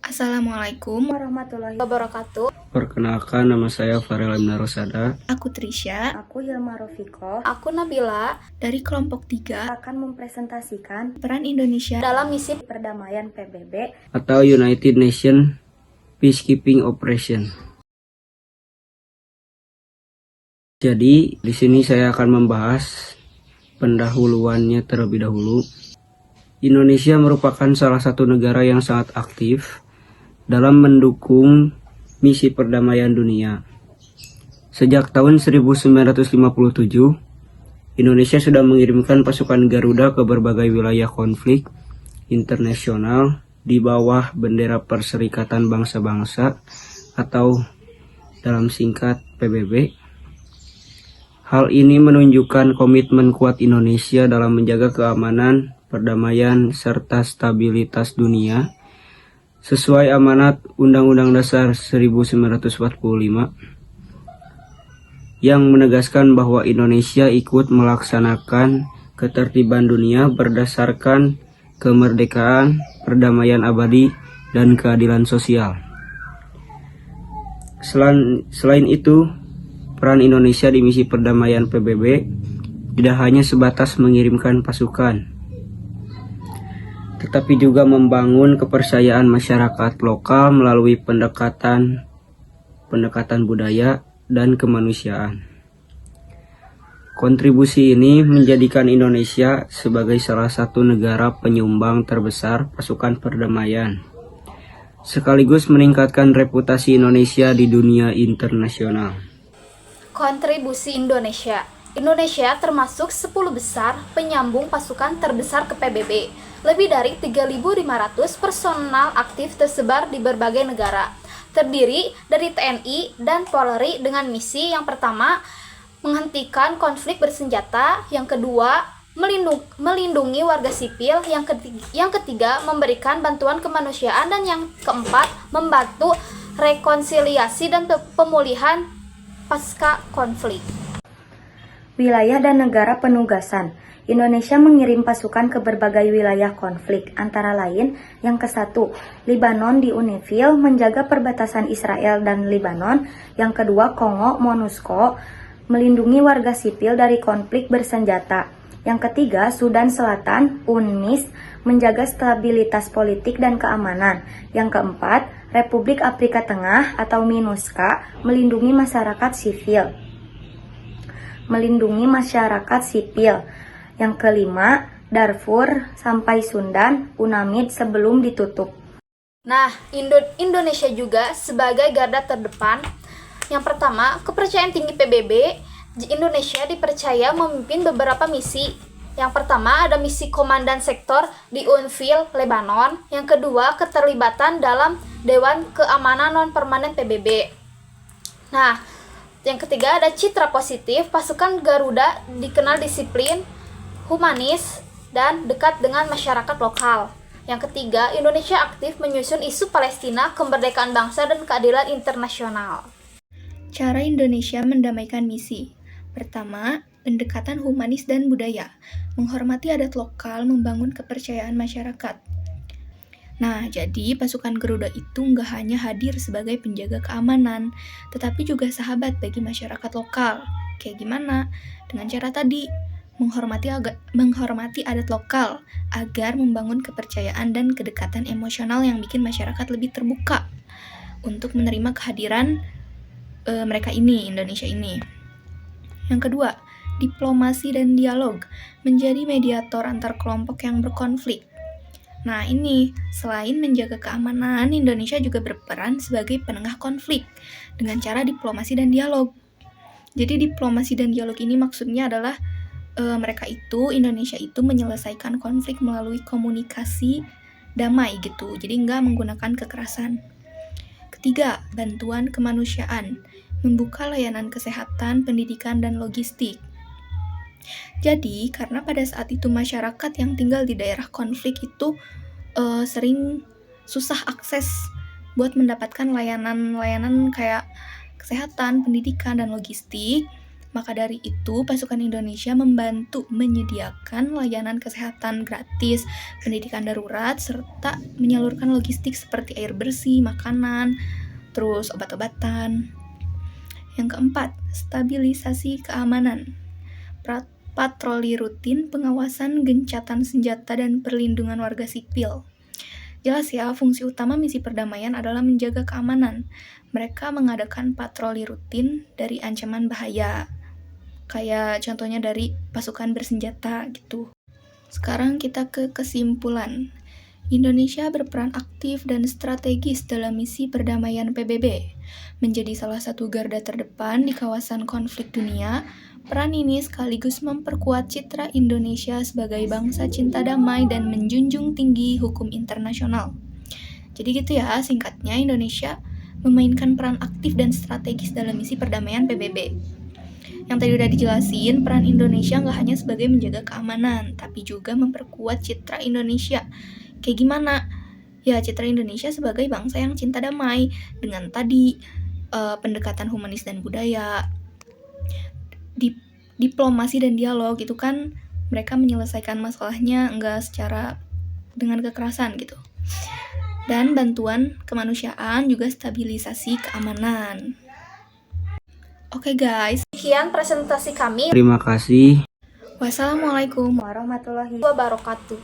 Assalamualaikum warahmatullahi wabarakatuh. Perkenalkan, nama saya Farel Amna Rosada. Aku Trisha. Aku Yilma Rofiko. Aku Nabila. Dari kelompok 3 akan mempresentasikan peran Indonesia dalam misi perdamaian PBB atau United Nations Peacekeeping Operation. Jadi, di sini saya akan membahas pendahuluannya terlebih dahulu. Indonesia merupakan salah satu negara yang sangat aktif dalam mendukung misi perdamaian dunia. Sejak tahun 1957, Indonesia sudah mengirimkan pasukan Garuda ke berbagai wilayah konflik internasional di bawah bendera Perserikatan Bangsa-Bangsa atau dalam singkat PBB. Hal ini menunjukkan komitmen kuat Indonesia dalam menjaga keamanan, perdamaian, serta stabilitas dunia sesuai amanat Undang-Undang Dasar 1945 yang menegaskan bahwa Indonesia ikut melaksanakan ketertiban dunia berdasarkan kemerdekaan, perdamaian abadi, dan keadilan sosial. Selain itu, peran Indonesia di misi perdamaian PBB tidak hanya sebatas mengirimkan pasukan, tetapi juga membangun kepercayaan masyarakat lokal melalui pendekatan budaya dan kemanusiaan. Kontribusi ini menjadikan Indonesia sebagai salah satu negara penyumbang terbesar pasukan perdamaian, sekaligus meningkatkan reputasi Indonesia di dunia internasional. kontribusi Indonesia. Indonesia termasuk 10 besar penyambung pasukan terbesar ke PBB. Lebih dari 3.500 personal aktif tersebar di berbagai negara. Terdiri dari TNI dan Polri dengan misi yang pertama, menghentikan konflik bersenjata, yang kedua, melindungi warga sipil, yang ketiga, memberikan bantuan kemanusiaan, dan yang keempat, membantu rekonsiliasi dan pemulihan pasca konflik. wilayah dan negara penugasan. Indonesia mengirim pasukan ke berbagai wilayah konflik, antara lain yang ke-1, Libanon di UNIFIL menjaga perbatasan Israel dan Libanon, yang kedua Kongo MONUSCO melindungi warga sipil dari konflik bersenjata, yang ketiga Sudan Selatan UNMISS menjaga stabilitas politik dan keamanan, yang keempat Republik Afrika Tengah atau MINUSCA melindungi masyarakat sipil. Yang kelima, Darfur sampai Sudan, UNAMID sebelum ditutup. Nah, Indonesia juga sebagai garda terdepan. Yang pertama, kepercayaan tinggi PBB. Indonesia dipercaya memimpin beberapa misi. Yang pertama ada misi komandan sektor di UNIFIL Lebanon. Yang kedua, keterlibatan dalam Dewan Keamanan Non-Permanen PBB. Nah, yang ketiga ada citra positif. Pasukan Garuda dikenal disiplin, humanis, dan dekat dengan masyarakat lokal. Yang ketiga, Indonesia aktif menyusun isu Palestina, kemerdekaan bangsa, dan keadilan internasional. Cara Indonesia mendamaikan misi. Pertama, pendekatan humanis dan budaya. Menghormati adat lokal, membangun kepercayaan masyarakat. Nah, jadi pasukan Garuda itu nggak hanya hadir sebagai penjaga keamanan, tetapi juga sahabat bagi masyarakat lokal. Kayak gimana? Dengan cara tadi, menghormati adat lokal agar membangun kepercayaan dan kedekatan emosional yang bikin masyarakat lebih terbuka untuk menerima kehadiran mereka ini, Indonesia ini. Yang kedua, diplomasi dan dialog, menjadi mediator antar kelompok yang berkonflik. Nah ini, selain menjaga keamanan, Indonesia juga berperan sebagai penengah konflik dengan cara diplomasi dan dialog. Jadi diplomasi dan dialog ini maksudnya adalah Indonesia itu menyelesaikan konflik melalui komunikasi damai gitu, jadi nggak menggunakan kekerasan. Ketiga, bantuan kemanusiaan, membuka layanan kesehatan, pendidikan, dan logistik. Jadi, karena pada saat itu masyarakat yang tinggal di daerah konflik itu sering susah akses buat mendapatkan layanan-layanan kayak kesehatan, pendidikan, dan logistik, Maka dari itu, pasukan Indonesia membantu menyediakan layanan kesehatan gratis, pendidikan darurat, serta menyalurkan logistik seperti air bersih, makanan, terus obat-obatan. Yang keempat, stabilisasi keamanan. Patroli rutin, pengawasan gencatan senjata, dan perlindungan warga sipil. Jelas ya, fungsi utama misi perdamaian adalah menjaga keamanan. Mereka mengadakan patroli rutin dari ancaman bahaya. Kayak contohnya dari pasukan bersenjata gitu. Sekarang kita ke kesimpulan. Indonesia berperan aktif dan strategis dalam misi perdamaian PBB. Menjadi salah satu garda terdepan di kawasan konflik dunia, peran ini sekaligus memperkuat citra Indonesia sebagai bangsa cinta damai dan menjunjung tinggi hukum internasional. Jadi gitu ya, singkatnya Indonesia memainkan peran aktif dan strategis dalam misi perdamaian PBB. Yang tadi udah dijelasin, peran Indonesia nggak hanya sebagai menjaga keamanan, tapi juga memperkuat citra Indonesia. Kayak gimana? Ya, citra Indonesia sebagai bangsa yang cinta damai, dengan tadi pendekatan humanis dan budaya, diplomasi dan dialog itu kan mereka menyelesaikan masalahnya nggak secara dengan kekerasan gitu. Dan bantuan kemanusiaan juga stabilisasi keamanan. Oke guys, Sekian presentasi kami. Terima kasih. wassalamualaikum Warahmatullahi Wabarakatuh.